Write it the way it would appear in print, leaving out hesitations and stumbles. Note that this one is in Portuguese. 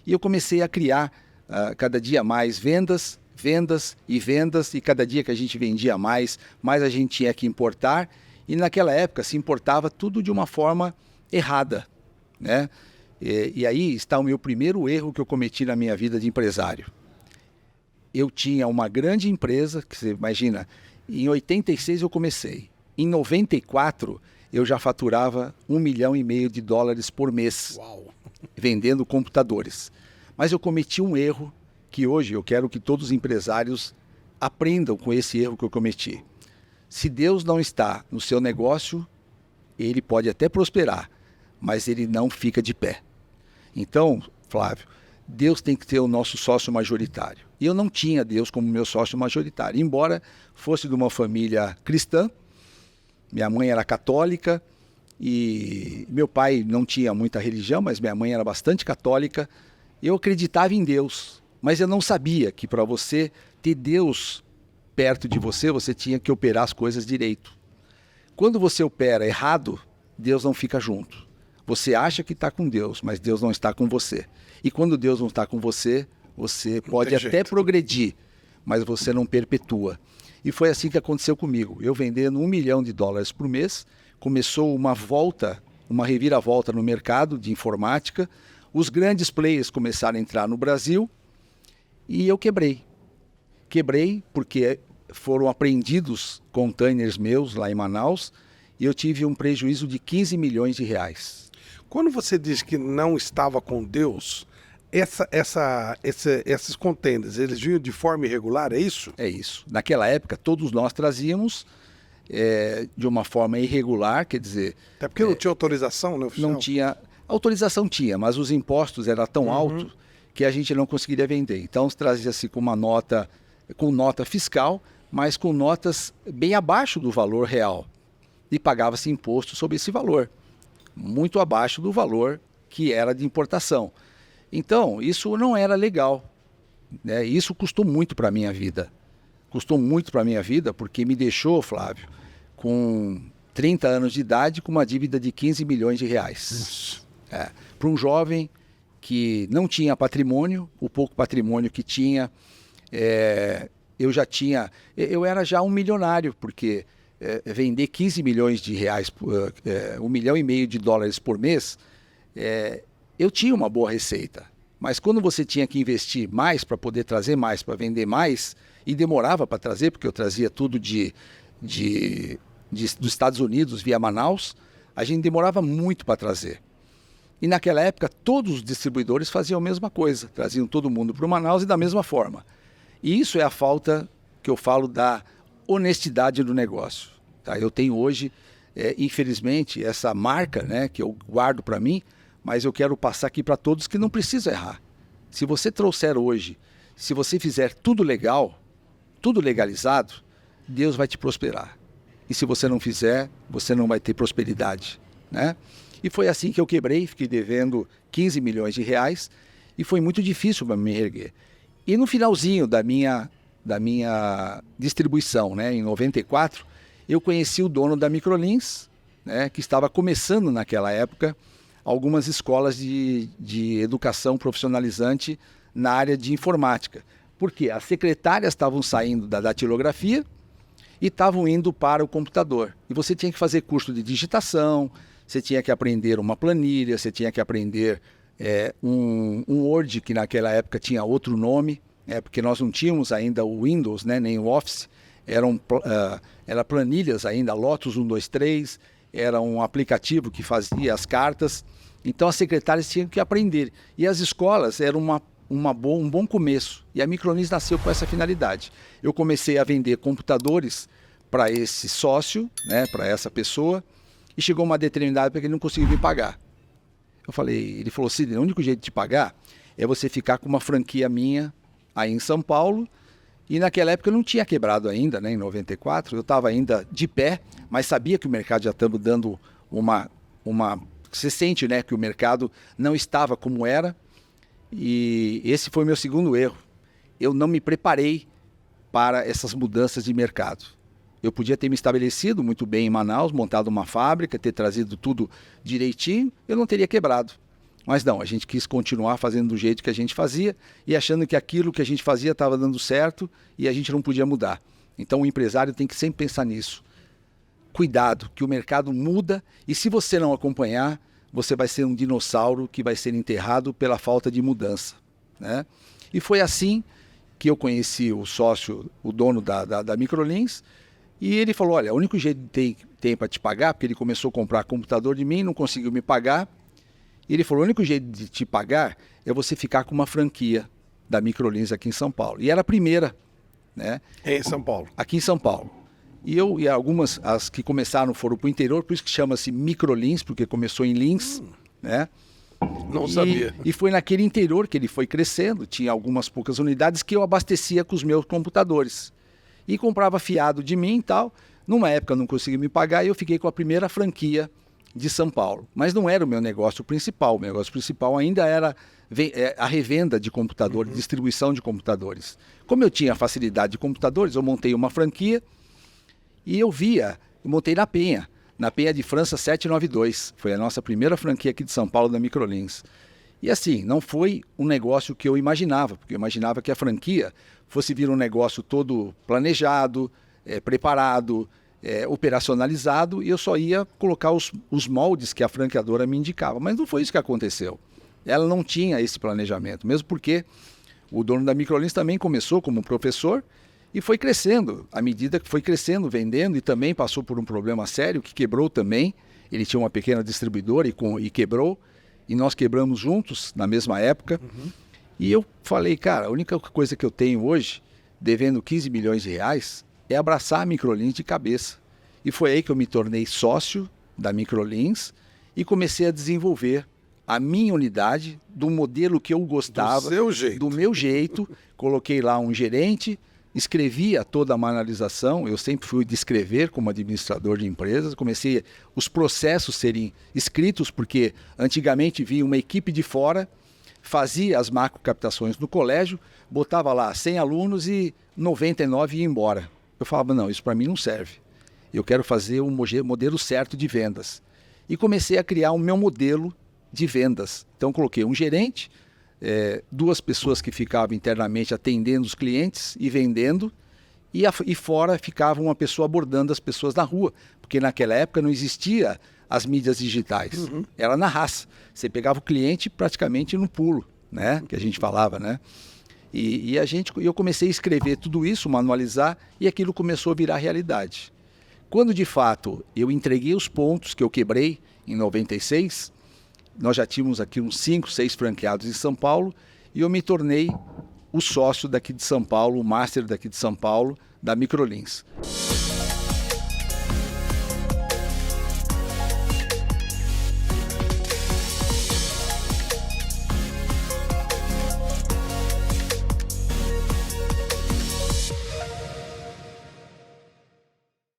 E eu comecei a criar cada dia mais vendas, e cada dia que a gente vendia mais a gente tinha que importar. E naquela época se importava tudo de uma forma errada, né? E aí está o meu primeiro erro que eu cometi na minha vida de empresário. Eu tinha uma grande empresa, que você imagina, em 86 eu comecei. Em 94 eu já faturava $1,5 milhão por mês. Uau. Vendendo computadores. Mas eu cometi um erro que hoje eu quero que todos os empresários aprendam com esse erro que eu cometi. Se Deus não está no seu negócio, ele pode até prosperar, mas ele não fica de pé. Então, Flávio, Deus tem que ser o nosso sócio majoritário. E eu não tinha Deus como meu sócio majoritário, embora fosse de uma família cristã. Minha mãe era católica e meu pai não tinha muita religião, mas minha mãe era bastante católica. Eu acreditava em Deus, mas eu não sabia que para você ter Deus perto de você, você tinha que operar as coisas direito. Quando você opera errado, Deus não fica junto. Você acha que está com Deus, mas Deus não está com você. E quando Deus não está com você, você pode até progredir, mas você não perpetua. E foi assim que aconteceu comigo. Eu vendendo $1 milhão por mês, começou uma reviravolta no mercado de informática. Os grandes players começaram a entrar no Brasil e eu quebrei. Quebrei porque foram apreendidos containers meus lá em Manaus e eu tive um prejuízo de R$15 milhões. Quando você diz que não estava com Deus, esses contêineres, eles vinham de forma irregular, é isso? É isso. Naquela época, todos nós trazíamos de uma forma irregular, quer dizer... Até porque não tinha autorização, né, oficial? Não tinha... Autorização tinha, mas os impostos eram tão altos que a gente não conseguiria vender. Então, trazia-se com nota fiscal, mas com notas bem abaixo do valor real. E pagava-se imposto sobre esse valor, muito abaixo do valor que era de importação. Então, isso não era legal, né? Isso custou muito para a minha vida. Custou muito para a minha vida porque me deixou, Flávio, com 30 anos de idade, com uma dívida de R$15 milhões. Para um jovem que não tinha patrimônio, o pouco patrimônio que tinha, eu era já um milionário, porque vender R$15 milhões, $1,5 milhão por mês, eu tinha uma boa receita. Mas quando você tinha que investir mais para poder trazer mais, para vender mais, e demorava para trazer, porque eu trazia tudo dos Estados Unidos via Manaus, a gente demorava muito para trazer. E naquela época todos os distribuidores faziam a mesma coisa, traziam todo mundo para o Manaus e da mesma forma. E isso é a falta que eu falo da honestidade do negócio. Tá? Eu tenho hoje, infelizmente, essa marca, né, que eu guardo para mim, mas eu quero passar aqui para todos que não precisa errar. Se você trouxer hoje, se você fizer tudo legal, tudo legalizado, Deus vai te prosperar. E se você não fizer, você não vai ter prosperidade, né? E foi assim que eu quebrei, fiquei devendo R$15 milhões e foi muito difícil para me erguer. E no finalzinho da minha distribuição, né, em 94, eu conheci o dono da Microlins, né, que estava começando naquela época algumas escolas de educação profissionalizante na área de informática. Porque as secretárias estavam saindo da datilografia e estavam indo para o computador. E você tinha que fazer curso de digitação, você tinha que aprender uma planilha, você tinha que aprender um Word, que naquela época tinha outro nome, porque nós não tínhamos ainda o Windows, né, nem o Office, eram planilhas ainda, Lotus 123, era um aplicativo que fazia as cartas. Então as secretárias tinham que aprender. E as escolas eram um bom começo. E a Microlins nasceu com essa finalidade. Eu comecei a vender computadores para esse sócio, né, para essa pessoa, e chegou uma determinada porque ele não conseguiu me pagar. Ele falou, Sidney, o único jeito de pagar é você ficar com uma franquia minha aí em São Paulo. E naquela época eu não tinha quebrado ainda, né, em 94, eu estava ainda de pé, mas sabia que o mercado já estava dando uma... Você sente, né, que o mercado não estava como era. E esse foi meu segundo erro. Eu não me preparei para essas mudanças de mercado. Eu podia ter me estabelecido muito bem em Manaus, montado uma fábrica, ter trazido tudo direitinho, eu não teria quebrado. Mas não, a gente quis continuar fazendo do jeito que a gente fazia e achando que aquilo que a gente fazia estava dando certo e a gente não podia mudar. Então o empresário tem que sempre pensar nisso. Cuidado, que o mercado muda e se você não acompanhar, você vai ser um dinossauro que vai ser enterrado pela falta de mudança, né? E foi assim que eu conheci o sócio, o dono da Microlins, e ele falou, olha, o único jeito que tem para te pagar, porque ele começou a comprar computador de mim, não conseguiu me pagar, e ele falou, o único jeito de te pagar é você ficar com uma franquia da Microlins aqui em São Paulo. E era a primeira, né? Em São Paulo. Aqui em São Paulo. E algumas, as que começaram foram para o interior, por isso que chama-se Microlins, porque começou em Lins, né? Não sabia. E foi naquele interior que ele foi crescendo, tinha algumas poucas unidades que eu abastecia com os meus computadores. E comprava fiado de mim e tal. Numa época eu não consegui me pagar e eu fiquei com a primeira franquia de São Paulo. Mas não era o meu negócio principal. O meu negócio principal ainda era a revenda de computadores, distribuição de computadores. Como eu tinha facilidade de computadores, eu montei uma franquia e eu montei na Penha de França 792. Foi a nossa primeira franquia aqui de São Paulo da Microlins. E assim, não foi um negócio que eu imaginava, porque eu imaginava que a franquia fosse vir um negócio todo planejado, preparado, operacionalizado, e eu só ia colocar os moldes que a franqueadora me indicava. Mas não foi isso que aconteceu. Ela não tinha esse planejamento, mesmo porque o dono da Microlins também começou como professor e foi crescendo. À medida que foi crescendo, vendendo, e também passou por um problema sério que quebrou também. Ele tinha uma pequena distribuidora e quebrou, e nós quebramos juntos na mesma época. E eu falei, cara, a única coisa que eu tenho hoje, devendo 15 milhões de reais, é abraçar a Microlins de cabeça. E foi aí que eu me tornei sócio da Microlins e comecei a desenvolver a minha unidade do modelo que eu gostava. Do seu jeito. Do meu jeito. Coloquei lá um gerente, escrevia toda a manualização. Eu sempre fui de escrever como administrador de empresas. Comecei os processos serem escritos, porque antigamente vinha uma equipe de fora, fazia as macrocaptações no colégio, botava lá 100 alunos e 99 ia embora. Eu falava, não, isso para mim não serve. Eu quero fazer um modelo certo de vendas. E comecei a criar o meu modelo de vendas. Então coloquei um gerente, 2 pessoas que ficavam internamente atendendo os clientes e vendendo, e fora ficava uma pessoa abordando as pessoas na rua, porque naquela época não existia as mídias digitais. Era na raça. Você pegava o cliente praticamente no pulo, né? Que a gente falava, né? E eu comecei a escrever tudo isso, manualizar, e aquilo começou a virar realidade. Quando de fato eu entreguei os pontos que eu quebrei em 96, nós já tínhamos aqui uns 5, 6 franqueados em São Paulo, e eu me tornei o sócio daqui de São Paulo, o master daqui de São Paulo, da Microlins.